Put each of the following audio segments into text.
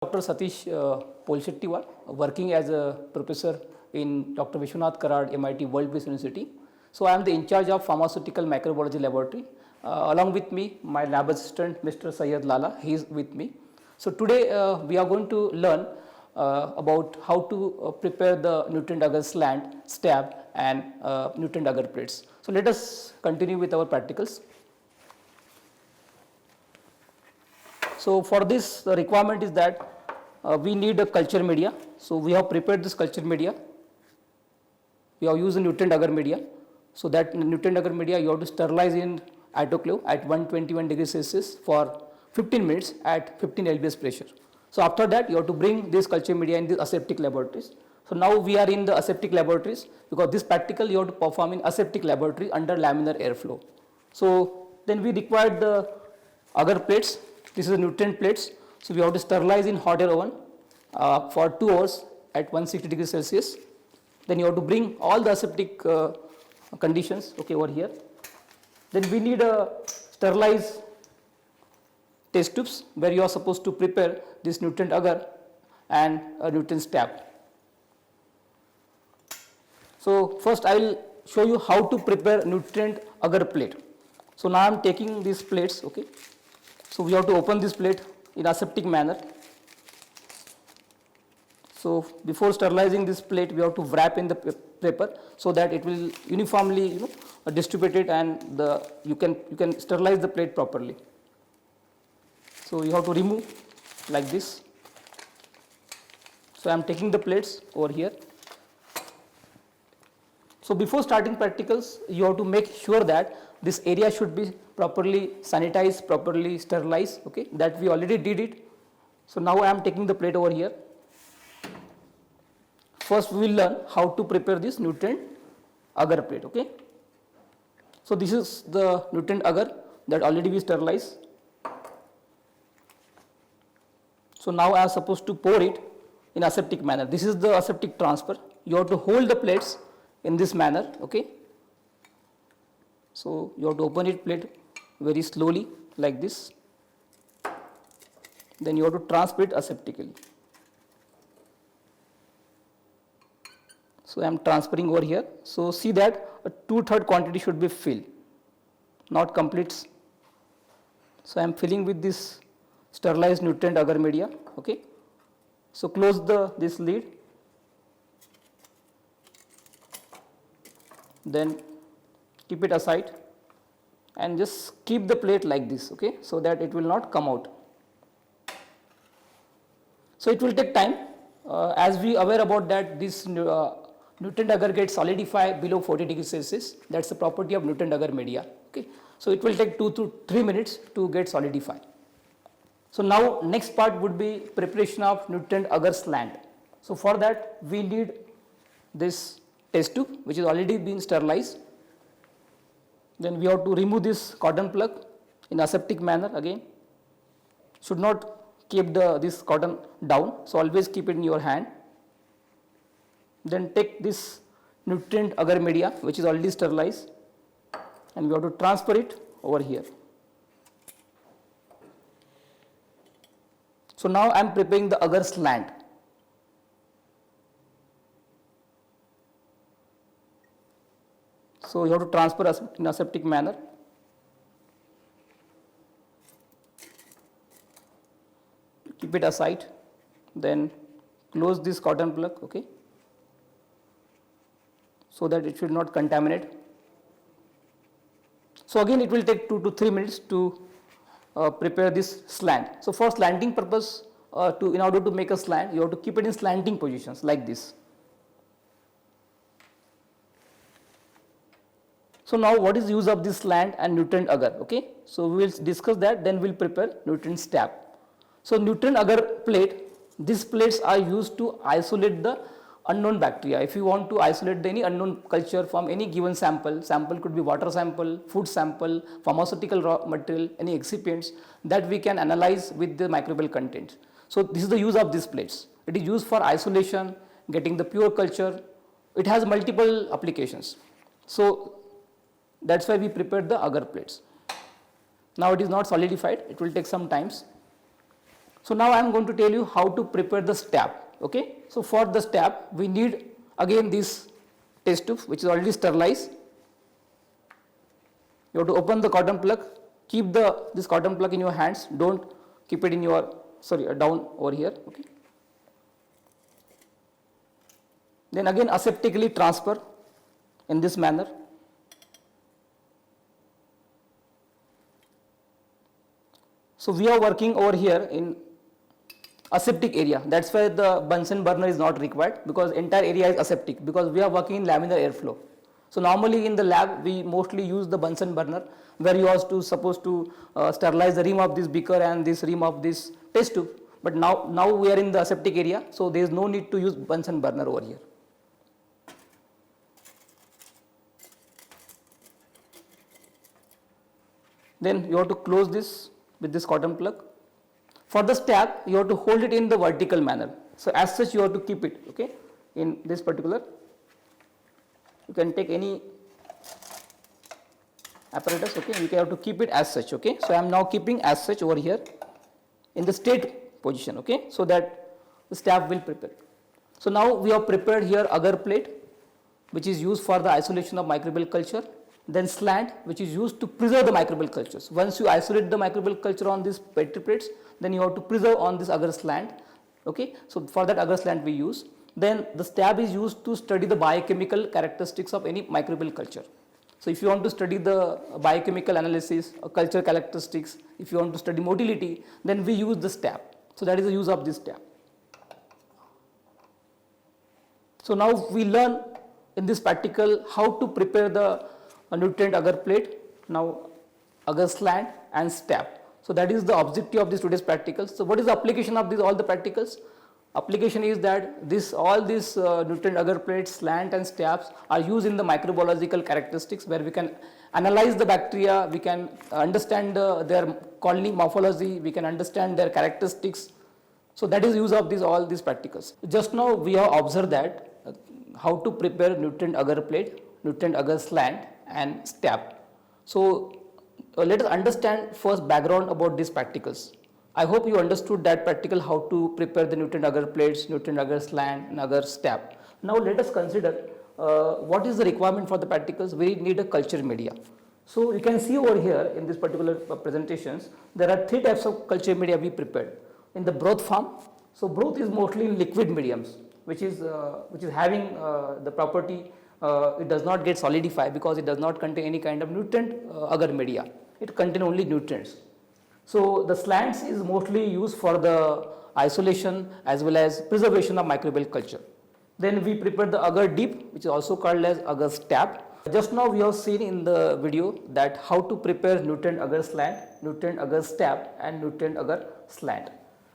Dr. Satish Polshettiwar, working as a professor in Dr. Vishwanath Karad, MIT World Peace University. So I am the in charge of pharmaceutical microbiology laboratory. Along with me, my lab assistant, Mr. Syed Lala, he is with me. So today we are going to learn about how to prepare the nutrient agar slant, stab and nutrient agar plates. So let us continue with our practicals. So for this, the requirement is that we need a culture media. So we have prepared this culture media. We have used a nutrient agar media. So that nutrient agar media you have to sterilize in autoclave at 121 degrees Celsius for 15 minutes at 15 lbs pressure. So after that you have to bring this culture media in the aseptic laboratories. So now we are in the aseptic laboratories because this practical you have to perform in aseptic laboratory under laminar airflow. So then we required the agar plates. This is the nutrient plates. So we have to sterilize in hot air oven for 2 hours at 160 degrees Celsius. Then you have to bring all the aseptic conditions over here. Then we need a sterilized test tubes where you are supposed to prepare this nutrient agar and a nutrient stab. So first I will show you how to prepare nutrient agar plate. So now I am taking these plates. So we have to open this plate in aseptic manner. So before sterilizing this plate, we have to wrap in the paper so that it will uniformly distribute it and you can sterilize the plate properly. So you have to remove like this. So I am taking the plates over here. So before starting practicals, you have to make sure that this area should be properly sanitized, properly sterilized, that we already did it. So now I am taking the plate over here. First we will learn how to prepare this nutrient agar plate, So this is the nutrient agar that already we sterilized. So now I am supposed to pour it in aseptic manner. This is the aseptic transfer. You have to hold the plates in this manner, So you have to open it plate very slowly like this. Then you have to transfer it aseptically. So I am transferring over here. So see that a 2/3 quantity should be filled, not complete. So I am filling with this sterilized nutrient agar media, So close this lid. Then keep it aside and just keep the plate like this, so that it will not come out. So it will take time, as we aware about that this nutrient agar gets solidify below 40 degrees Celsius. That's the property of nutrient agar media, So it will take 2 to 3 minutes to get solidified. So now next part would be preparation of nutrient agar slant. So for that we need this test tube which is already been sterilized. Then we have to remove this cotton plug in aseptic manner again. Should not keep this cotton down, so always keep it in your hand. Then take this nutrient agar media which is already sterilized and we have to transfer it over here. So now I am preparing the agar slant. So you have to transfer in aseptic manner. Keep it aside. Then close this cotton plug, so that it should not contaminate. So again it will take 2 to 3 minutes to prepare this slant. So for slanting purpose, in order to make a slant, you have to keep it in slanting positions like this. So now what is the use of this slant and nutrient agar, So we will discuss that, then we will prepare nutrient stab. So nutrient agar plate, these plates are used to isolate the unknown bacteria. If you want to isolate any unknown culture from any given sample could be water sample, food sample, pharmaceutical raw material, any excipients that we can analyze with the microbial content. So this is the use of these plates. It is used for isolation, getting the pure culture. It has multiple applications. So that's why we prepared the agar plates. Now it is not solidified, it will take some time. So now I am going to tell you how to prepare the stab. Okay. So for the stab we need again this test tube which is already sterilized. You have to open the cotton plug, keep this cotton plug in your hands, don't keep it in your down over here. Okay. Then again aseptically transfer in this manner. So we are working over here in aseptic area, that's why the Bunsen burner is not required, because entire area is aseptic, because we are working in laminar airflow. So normally in the lab we mostly use the Bunsen burner, where you are supposed to sterilize the rim of this beaker and this rim of this test tube, but now we are in the aseptic area, so there is no need to use Bunsen burner over here. Then you have to close this with this cotton plug. For the stab, you have to hold it in the vertical manner. So as such you have to keep it, okay, in this particular. You can take any apparatus, okay, you have to keep it as such, okay. So I am now keeping as such over here in the straight position, okay, so that the stab will prepare. So now we have prepared here agar plate, which is used for the isolation of microbial culture. Then slant, which is used to preserve the microbial cultures. Once you isolate the microbial culture on these petri plates, then you have to preserve on this agar slant. Okay, so for that agar slant we use. Then the stab is used to study the biochemical characteristics of any microbial culture. So if you want to study the biochemical analysis or culture characteristics, if you want to study motility, then we use the stab. So that is the use of this stab. So now we learn in this practical how to prepare the nutrient agar plate, now agar slant and stab. So that is the objective of this today's practicals. So what is the application of all the practicals? Application is that all these nutrient agar plates, slant and stabs are used in the microbiological characteristics, where we can analyze the bacteria, we can understand their colony morphology, we can understand their characteristics. So that is use of all these practicals. Just now we have observed that how to prepare nutrient agar plate, nutrient agar slant and stab. So let us understand first background about these practicals. I hope you understood that practical, how to prepare the nutrient agar plates, nutrient agar slant and agar stab. Now let us consider what is the requirement for the practicals. We need a culture media. So you can see over here in this particular presentations, there are three types of culture media we prepared. In the broth form, so broth is mostly in liquid mediums, which is having the property it does not get solidified, because it does not contain any kind of nutrient agar media. It contains only nutrients. So the slants is mostly used for the isolation as well as preservation of microbial culture. Then we prepare the agar dip, which is also called as agar stab. Just now we have seen in the video that how to prepare nutrient agar slant, nutrient agar stab and nutrient agar slant.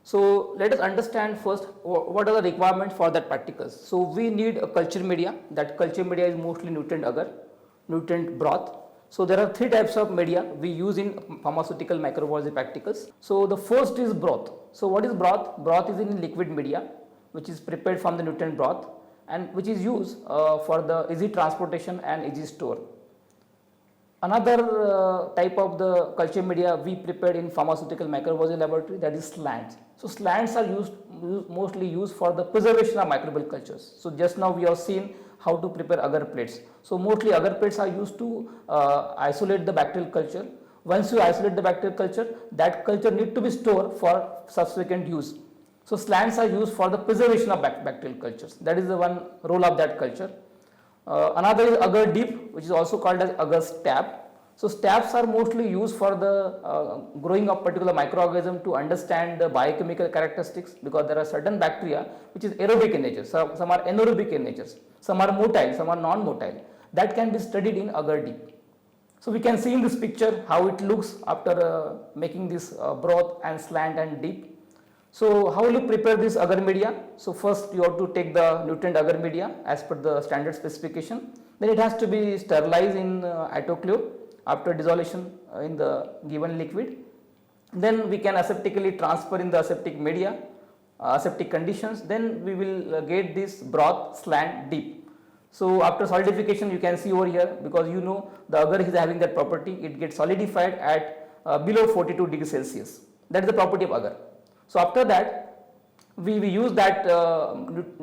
So let us understand first what are the requirements for that practicals. So we need a culture media. That culture media is mostly nutrient agar, nutrient broth. So there are three types of media we use in pharmaceutical microbiology practicals. So the first is broth. So what is broth? Broth is in liquid media, which is prepared from the nutrient broth and which is used for the easy transportation and easy store. Another type of the culture media we prepared in pharmaceutical microbiology laboratory, that is slants. So slants are mostly used for the preservation of microbial cultures. So just now we have seen how to prepare agar plates. So mostly agar plates are used to isolate the bacterial culture. Once you isolate the bacterial culture, that culture need to be stored for subsequent use. So slants are used for the preservation of bacterial cultures. That is the one role of that culture. Another is agar dip, which is also called as agar stab. So stabs are mostly used for the growing of particular microorganism to understand the biochemical characteristics, because there are certain bacteria which is aerobic in nature, some are anaerobic in nature, some are motile, some are non-motile. That can be studied in agar dip. So we can see in this picture how it looks after making this broth and slant and dip. So how will you prepare this agar media? So first you have to take the nutrient agar media as per the standard specification. Then it has to be sterilized in autoclave after dissolution in the given liquid. Then we can aseptically transfer in the aseptic media, aseptic conditions. Then we will get this broth, slant, dip. So after solidification, you can see over here, because you know the agar is having that property, it gets solidified at below 42 degrees Celsius. That is the property of agar. So after that, we use that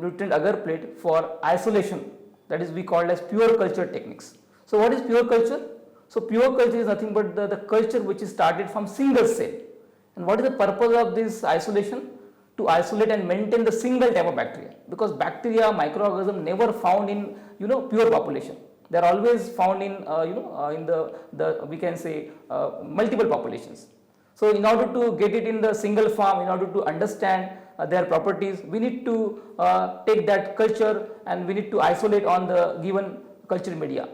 nutrient agar plate for isolation, that is we called as pure culture techniques. So what is pure culture? So pure culture is nothing but the culture which is started from single cell. And what is the purpose of this isolation? To isolate and maintain the single type of bacteria, because bacteria, microorganism never found in pure population. They are always found in in the we can say multiple populations. So in order to get it in the single form, in order to understand their properties, we need to take that culture and we need to isolate on the given culture media.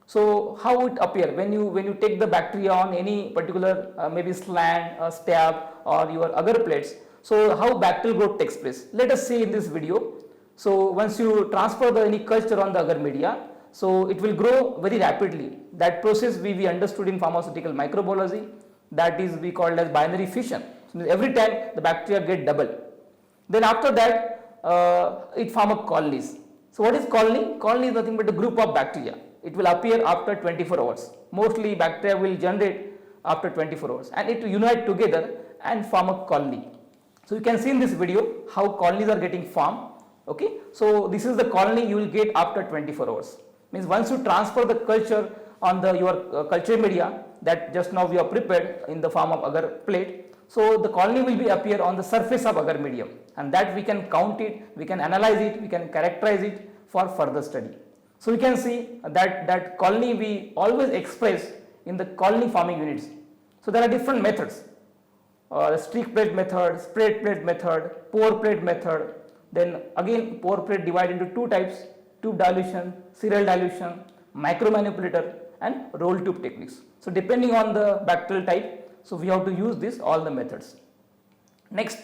So how it appear when you take the bacteria on any particular maybe slant, stab or your agar plates. So how bacterial growth takes place? Let us see in this video. So once you transfer any culture on the agar media, so it will grow very rapidly. That process we understood in pharmaceutical microbiology, that is we called as binary fission. So every time the bacteria get double. Then after that it form a colonies. So what is colony? Colony is nothing but a group of bacteria. It will appear after 24 hours. Mostly bacteria will generate after 24 hours and it will unite together and form a colony. So you can see in this video how colonies are getting formed. Okay, so this is the colony you will get after 24 hours. Means once you transfer the culture on your culture media that just now we have prepared in the form of agar plate. So the colony will be appear on the surface of agar medium, and that we can count it, we can analyze it, we can characterize it for further study. So we can see that colony we always express in the colony forming units. So there are different methods. Streak plate method, spread plate method, pore plate method. Then again pore plate divided into two types: tube dilution, serial dilution, micromanipulator and roll tube techniques. So depending on the bacterial type, so we have to use all the methods. Next,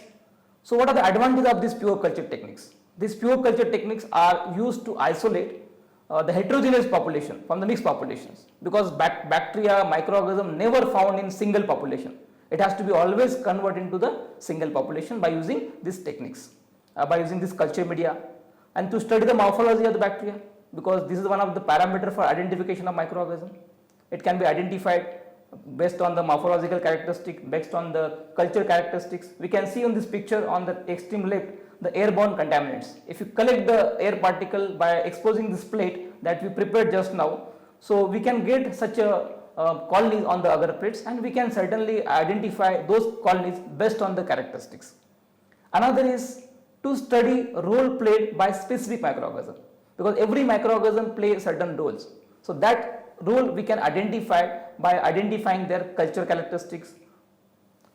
so what are the advantages of these pure culture techniques? These pure culture techniques are used to isolate the heterogeneous population from the mixed populations, because bacteria, microorganism never found in single population. It has to be always converted into the single population by using these techniques, by using this culture media, and to study the morphology of the bacteria, because this is one of the parameters for identification of microorganism. It can be identified based on the morphological characteristics, based on the culture characteristics. We can see on this picture on the extreme left the airborne contaminants. If you collect the air particle by exposing this plate that we prepared just now, so we can get such a colonies on the agar plates, and we can certainly identify those colonies based on the characteristics. Another is to study role played by specific microorganism, because every microorganism plays certain roles. So that role we can identify by identifying their culture characteristics.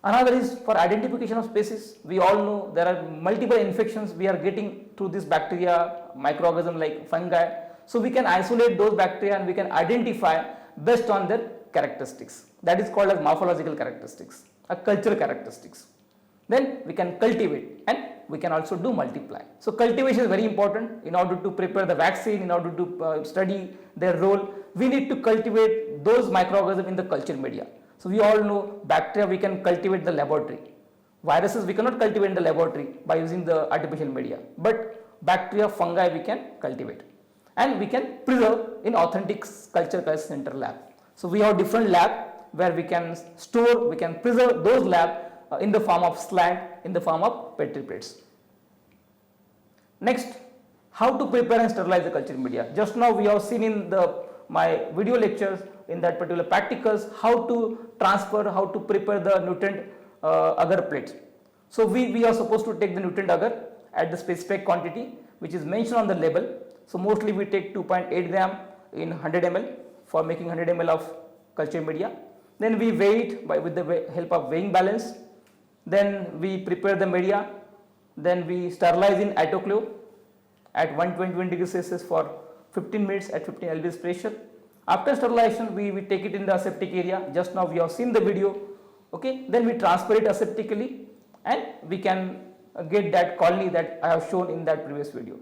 Another is for identification of species. We all know there are multiple infections we are getting through this bacteria, microorganism like fungi. So we can isolate those bacteria and we can identify based on their characteristics. That is called as morphological characteristics, a culture characteristics. Then we can cultivate and we can also do multiply. So cultivation is very important. In order to prepare the vaccine, in order to study their role, we need to cultivate those microorganisms in the culture media. So we all know bacteria we can cultivate in the laboratory. Viruses we cannot cultivate in the laboratory by using the artificial media, but bacteria, fungi we can cultivate, and we can preserve in authentic culture center lab. So we have different lab where we can store, we can preserve those lab in the form of slant, in the form of Petri plates. Next, how to prepare and sterilize the culture media. Just now we have seen in my video lectures in that particular practicals how to transfer, how to prepare the nutrient agar plates. So we are supposed to take the nutrient agar at the specific quantity which is mentioned on the label. So mostly we take 2.8 gram in 100 ml for making 100 ml of culture media. Then we weigh it with the help of weighing balance. Then we prepare the media. Then we sterilize in autoclave at 120 degrees Celsius for 15 minutes at 15 lbs pressure. After sterilization, we take it in the aseptic area. Just now we have seen the video. Okay, then we transfer it aseptically and we can get that colony that I have shown in that previous video.